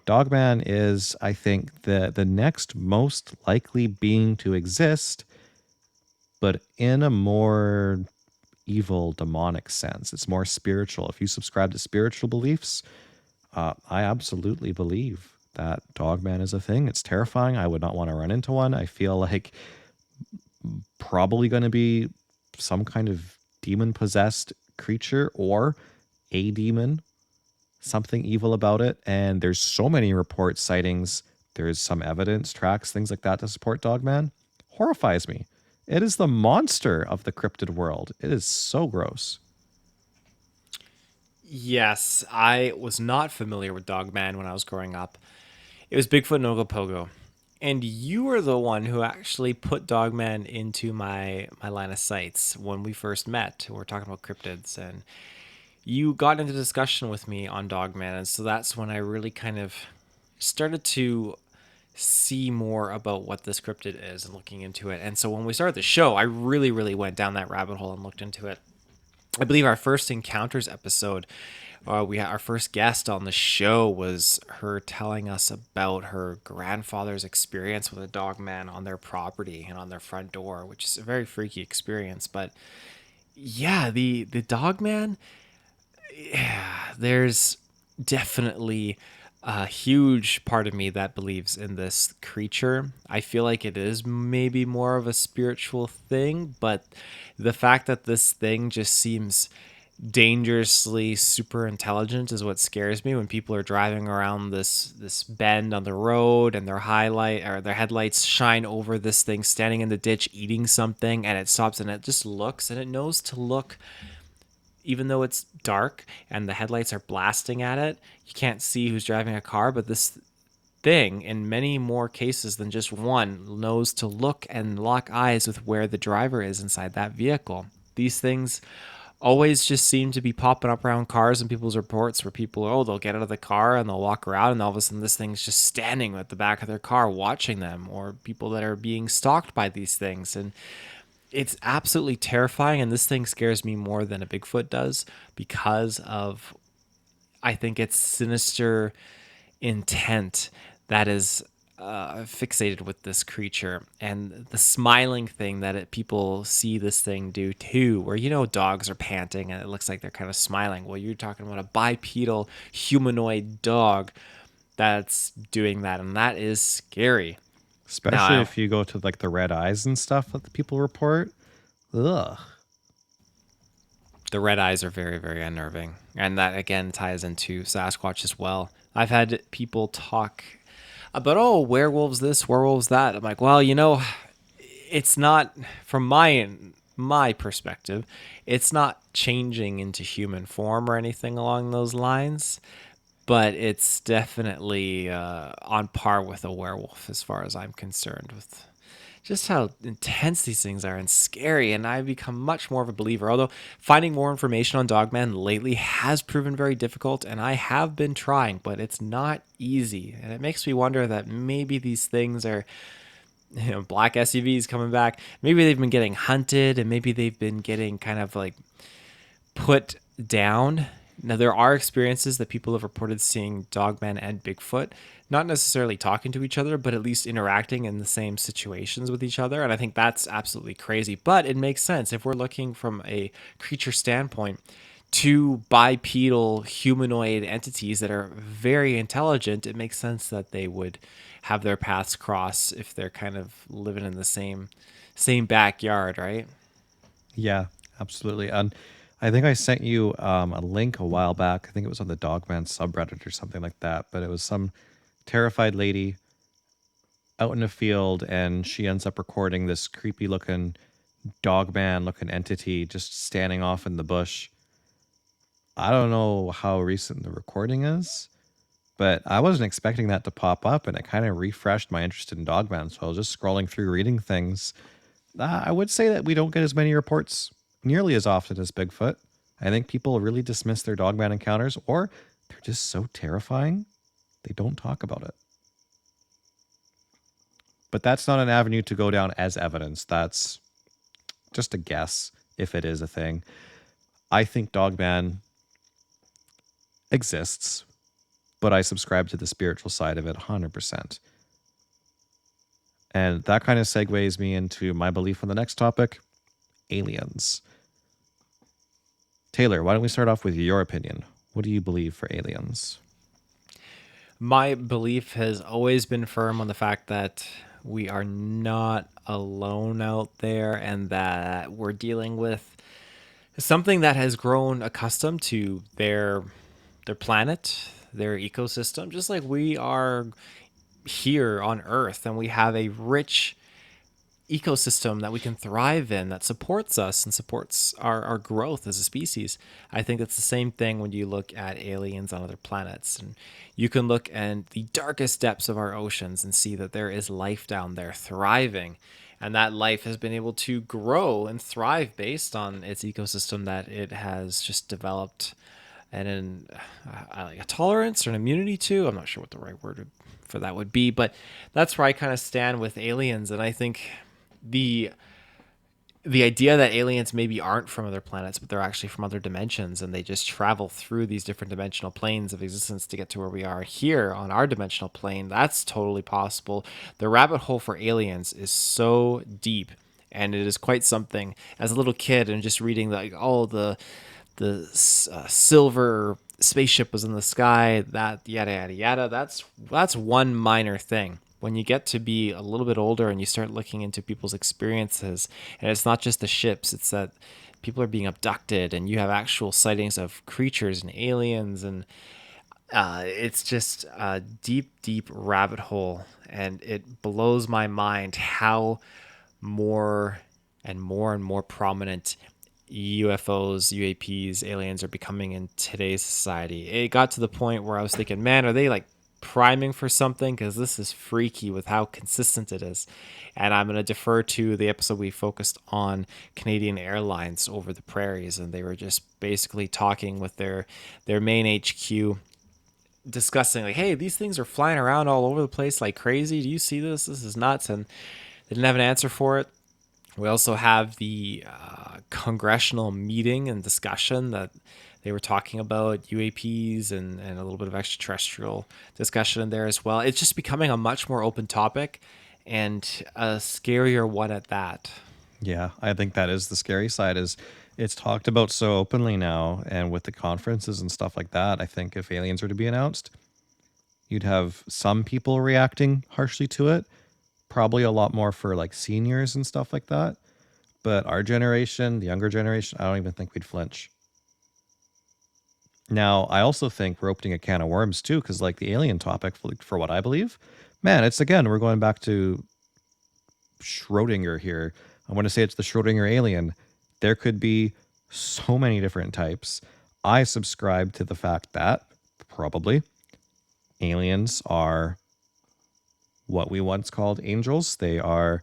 Dogman is, I think, the next most likely being to exist, but in a more evil, demonic sense. It's more spiritual. If you subscribe to spiritual beliefs, I absolutely believe that Dogman is a thing. It's terrifying. I would not want to run into one. I feel like probably going to be some kind of demon-possessed creature or a demon, something evil about it. And there's so many reports, sightings, there's some evidence, tracks, things like that to support Dogman. Horrifies me. It is the monster of the cryptid world. It is so gross. Yes, I was not familiar with Dogman when I was growing up. It was Bigfoot and Ogopogo. And you were the one who actually put Dogman into my line of sights when we first met. We were talking about cryptids, and you got into discussion with me on Dogman. And so that's when I really kind of started to see more about what this cryptid is and looking into it. And so when we started the show, I really, really went down that rabbit hole and looked into it. I believe our first encounters episode, we had our first guest on the show was her telling us about her grandfather's experience with a Dogman on their property and on their front door, which is a very freaky experience. But yeah, the Dogman, yeah, there's definitely a huge part of me that believes in this creature. I feel like it is maybe more of a spiritual thing, but the fact that this thing just seems dangerously super intelligent is what scares me when people are driving around this bend on the road and their headlights shine over this thing standing in the ditch eating something, and it stops and it just looks, and it knows to look. Even though it's dark and the headlights are blasting at it, you can't see who's driving a car, but this thing, in many more cases than just one, knows to look and lock eyes with where the driver is inside that vehicle. These things always just seem to be popping up around cars and people's reports where people, they'll get out of the car and they'll walk around, and all of a sudden this thing's just standing at the back of their car watching them, or people that are being stalked by these things. And it's absolutely terrifying, and this thing scares me more than a Bigfoot does because of, I think, its sinister intent that is fixated with this creature, and the smiling thing that people see this thing do too, where dogs are panting and it looks like they're kind of smiling. Well, you're talking about a bipedal humanoid dog that's doing that, and that is scary. Especially if you go to like the red eyes and stuff that the people report. Ugh. The red eyes are very, very unnerving. And that, again, ties into Sasquatch as well. I've had people talk about, werewolves this, werewolves that. I'm like, well, it's not, from my perspective, it's not changing into human form or anything along those lines. But it's definitely on par with a werewolf as far as I'm concerned, with just how intense these things are and scary. And I've become much more of a believer, although finding more information on Dogman lately has proven very difficult, and I have been trying, but it's not easy. And it makes me wonder that maybe these things are, black SUVs coming back. Maybe they've been getting hunted, and maybe they've been getting kind of like put down. Now, there are experiences that people have reported seeing Dogman and Bigfoot, not necessarily talking to each other, but at least interacting in the same situations with each other. And I think that's absolutely crazy. But it makes sense if we're looking from a creature standpoint. Two bipedal humanoid entities that are very intelligent, it makes sense that they would have their paths cross if they're kind of living in the same backyard, right? Yeah, absolutely. And I think I sent you a link a while back. I think it was on the Dogman subreddit or something like that. But it was some terrified lady out in a field, and she ends up recording this creepy looking Dogman looking entity just standing off in the bush. I don't know how recent the recording is, but I wasn't expecting that to pop up, and it kind of refreshed my interest in Dogman. So I was just scrolling through reading things. I would say that we don't get as many reports nearly as often as Bigfoot. I think people really dismiss their Dogman encounters, or they're just so terrifying, they don't talk about it. But that's not an avenue to go down as evidence. That's just a guess, if it is a thing. I think Dogman exists, but I subscribe to the spiritual side of it 100%. And that kind of segues me into my belief on the next topic, aliens. Taylor, why don't we start off with your opinion? What do you believe for aliens? My belief has always been firm on the fact that we are not alone out there, and that we're dealing with something that has grown accustomed to their planet, their ecosystem, just like we are here on Earth, and we have a rich ecosystem that we can thrive in that supports us and supports our growth as a species. I think it's the same thing when you look at aliens on other planets, and you can look at the darkest depths of our oceans and see that there is life down there thriving, and that life has been able to grow and thrive based on its ecosystem that it has just developed, and like a tolerance or an immunity to. I'm not sure what the right word for that would be, but that's where I kind of stand with aliens. And I think the idea that aliens maybe aren't from other planets, but they're actually from other dimensions, and they just travel through these different dimensional planes of existence to get to where we are here on our dimensional plane, that's totally possible. The rabbit hole for aliens is so deep, and it is quite something. As a little kid, and just reading like all the silver spaceship was in the sky, that yada yada yada, that's one minor thing. When you get to be a little bit older and you start looking into people's experiences, and it's not just the ships, it's that people are being abducted, and you have actual sightings of creatures and aliens, and it's just a deep rabbit hole, and it blows my mind how more and more prominent UFOs, UAPs, aliens are becoming in today's society. It got to the point where I was thinking, man, are they like priming for something? Because this is freaky with how consistent it is. And I'm going to defer to the episode we focused on Canadian Airlines over the prairies, and they were just basically talking with their main HQ, discussing like, hey, these things are flying around all over the place like crazy. Do you see this? This is nuts. And they didn't have an answer for it. We also have the congressional meeting and discussion that they were talking about UAPs and a little bit of extraterrestrial discussion in there as well. It's just becoming a much more open topic, and a scarier one at that. Yeah, I think that is the scary side, is it's talked about so openly now, and with the conferences and stuff like that, I think if aliens were to be announced, you'd have some people reacting harshly to it, probably a lot more for like seniors and stuff like that. But our generation, the younger generation, I don't even think we'd flinch. Now, I also think we're opening a can of worms too, because like the alien topic, for what I believe, man, it's again, we're going back to Schrodinger here. I want to say it's the Schrodinger alien. There could be so many different types. I subscribe to the fact that probably aliens are what we once called angels. They are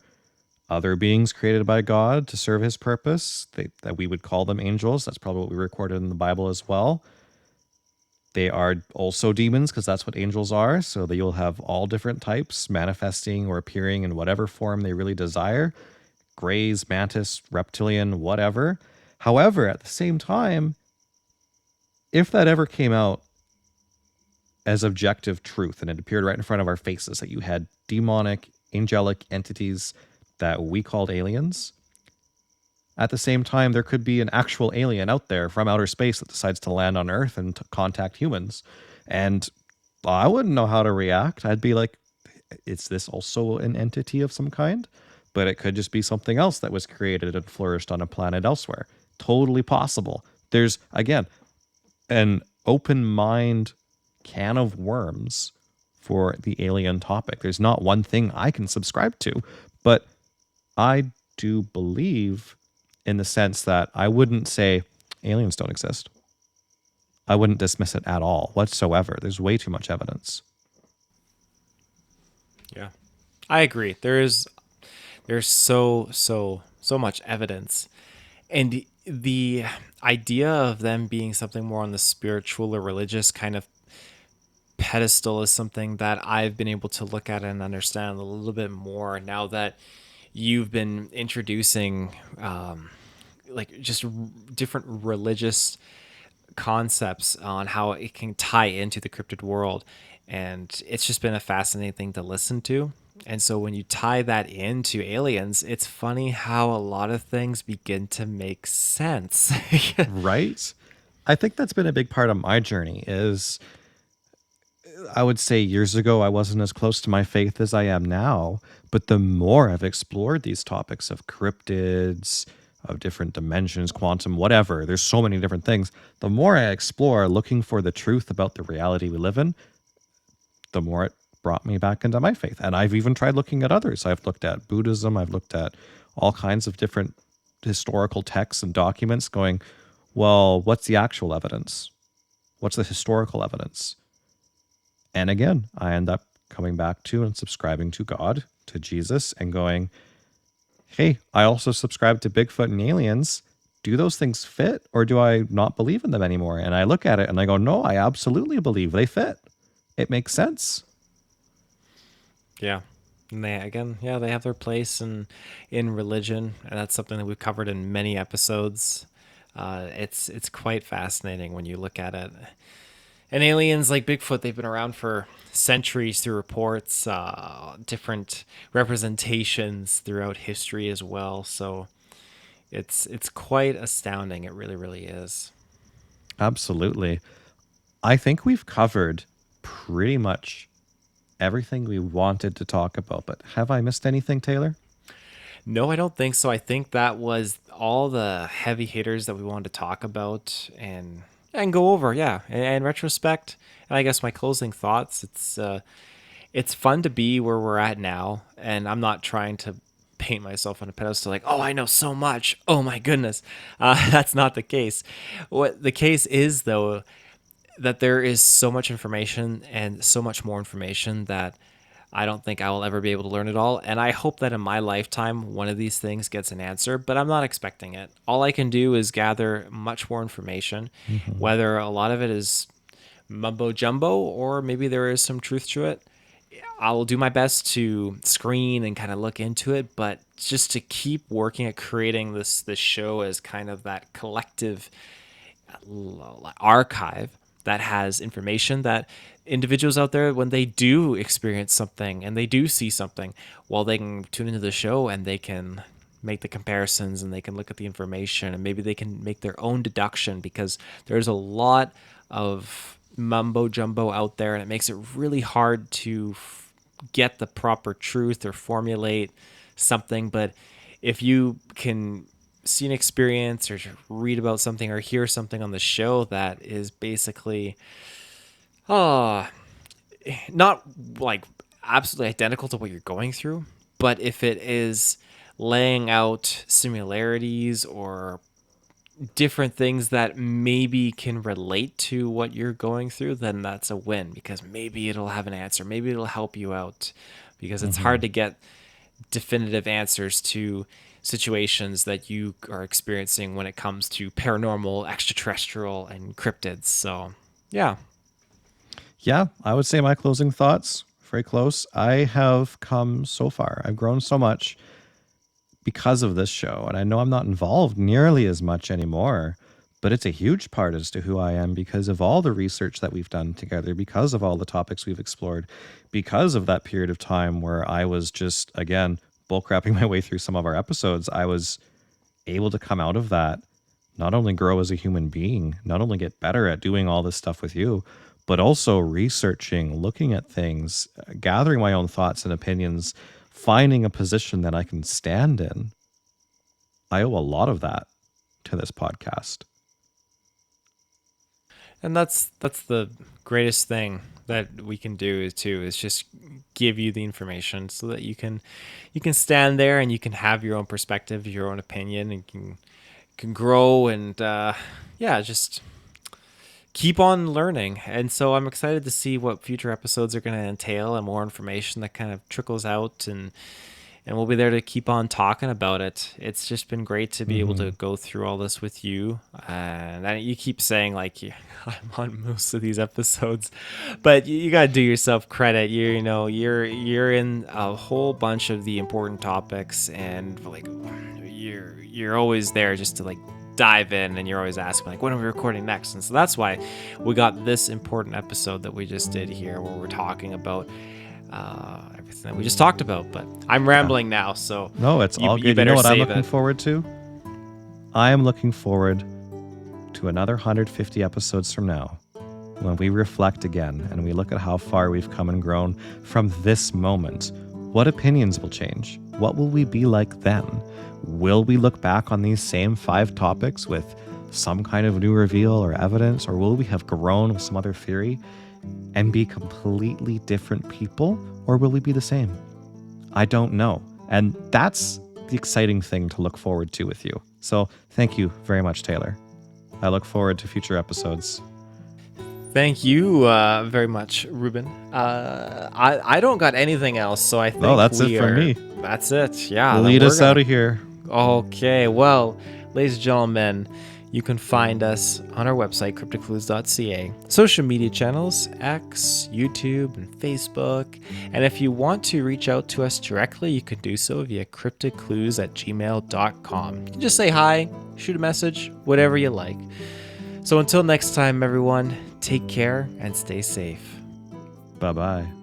other beings created by God to serve his purpose. That we would call them angels. That's probably what we recorded in the Bible as well. They are also demons, because that's what angels are. So that you'll have all different types manifesting or appearing in whatever form they really desire. Greys, mantis, reptilian, whatever. However, at the same time, if that ever came out as objective truth and it appeared right in front of our faces that you had demonic, angelic entities that we called aliens, at the same time, there could be an actual alien out there from outer space that decides to land on Earth and to contact humans. And I wouldn't know how to react. I'd be like, is this also an entity of some kind? But it could just be something else that was created and flourished on a planet elsewhere. Totally possible. There's, again, an open mind can of worms for the alien topic. There's not one thing I can subscribe to, but I do believe in the sense that I wouldn't say aliens don't exist. I wouldn't dismiss it at all whatsoever. There's way too much evidence. Yeah, I agree. There's so much evidence, and the idea of them being something more on the spiritual or religious kind of pedestal is something that I've been able to look at and understand a little bit more now that you've been introducing like just different religious concepts on how it can tie into the cryptid world. And it's just been a fascinating thing to listen to. And so when you tie that into aliens, it's funny how a lot of things begin to make sense. Right? I think that's been a big part of my journey is, I would say years ago, I wasn't as close to my faith as I am now. But the more I've explored these topics of cryptids, of different dimensions, quantum, whatever, there's so many different things. The more I explore looking for the truth about the reality we live in, the more it brought me back into my faith. And I've even tried looking at others. I've looked at Buddhism. I've looked at all kinds of different historical texts and documents going, well, what's the actual evidence? What's the historical evidence? And again, I end up coming back to and subscribing to God, to Jesus, and going, hey, I also subscribe to Bigfoot and aliens. Do those things fit, or do I not believe in them anymore? And I look at it and I go, no, I absolutely believe they fit. It makes sense. Yeah. And they have their place in religion, and that's something that we've covered in many episodes. It's quite fascinating when you look at it. And aliens like Bigfoot, they've been around for centuries through reports, different representations throughout history as well. So it's quite astounding. It really, really is. Absolutely. I think we've covered pretty much everything we wanted to talk about, but have I missed anything, Taylor? No, I don't think so. I think that was all the heavy hitters that we wanted to talk about and go over, yeah, and retrospect. And I guess my closing thoughts, it's fun to be where we're at now, and I'm not trying to paint myself on a pedestal like, oh, I know so much. Oh my goodness. That's not the case. What the case is, though, that there is so much information and so much more information that I don't think I will ever be able to learn it all. And I hope that in my lifetime, one of these things gets an answer, but I'm not expecting it. All I can do is gather much more information, whether a lot of it is mumbo jumbo or maybe there is some truth to it. I'll do my best to screen and kind of look into it, but just to keep working at creating this show as kind of that collective archive that has information that individuals out there, when they do experience something and they do see something, well, they can tune into the show and they can make the comparisons and they can look at the information and maybe they can make their own deduction, because there's a lot of mumbo jumbo out there and it makes it really hard to get the proper truth or formulate something. But if you can see an experience or read about something or hear something on the show that is basically not like absolutely identical to what you're going through, but if it is laying out similarities or different things that maybe can relate to what you're going through, then that's a win, because maybe it'll have an answer. Maybe it'll help you out, because it's hard to get definitive answers to situations that you are experiencing when it comes to paranormal, extraterrestrial, and cryptids. So, yeah. Yeah, I would say my closing thoughts, very close. I have come so far. I've grown so much because of this show. And I know I'm not involved nearly as much anymore, but it's a huge part as to who I am because of all the research that we've done together, because of all the topics we've explored, because of that period of time where I was just, again, bullcrapping my way through some of our episodes. I was able to come out of that, not only grow as a human being, not only get better at doing all this stuff with you, but also researching, looking at things, gathering my own thoughts and opinions, finding a position that I can stand in. I owe a lot of that to this podcast. And that's the greatest thing that we can do is just give you the information so that you can stand there and you can have your own perspective, your own opinion, and can grow and just keep on learning. And so I'm excited to see what future episodes are going to entail and more information that kind of trickles out, and we'll be there to keep on talking about it. It's just been great to be able to go through all this with you. And you keep saying like I'm on most of these episodes, but you got to do yourself credit. You're in a whole bunch of the important topics, and like you're always there just to like dive in, and you're always asking like, when are we recording next? And so that's why we got this important episode that we just did here, where we're talking about everything that we just talked about. But I'm rambling now, so no, it's all good. You know what I'm looking forward to? I am looking forward to another 150 episodes from now, when we reflect again and we look at how far we've come and grown from this moment. What opinions will change? What will we be like then? Will we look back on these same 5 topics with some kind of new reveal or evidence, or will we have grown with some other theory and be completely different people, or will we be the same? I don't know. And that's the exciting thing to look forward to with you. So thank you very much, Taylor. I look forward to future episodes. Thank you very much, Reuben. I don't got anything else, so I think that's it for me. That's it. Yeah. Lead us out of here. Okay. Well, ladies and gentlemen, you can find us on our website, CryptidClues.ca, social media channels, X, YouTube, and Facebook. And if you want to reach out to us directly, you can do so via CryptidClues@gmail.com. You can just say hi, shoot a message, whatever you like. So until next time, everyone, take care and stay safe. Bye-bye.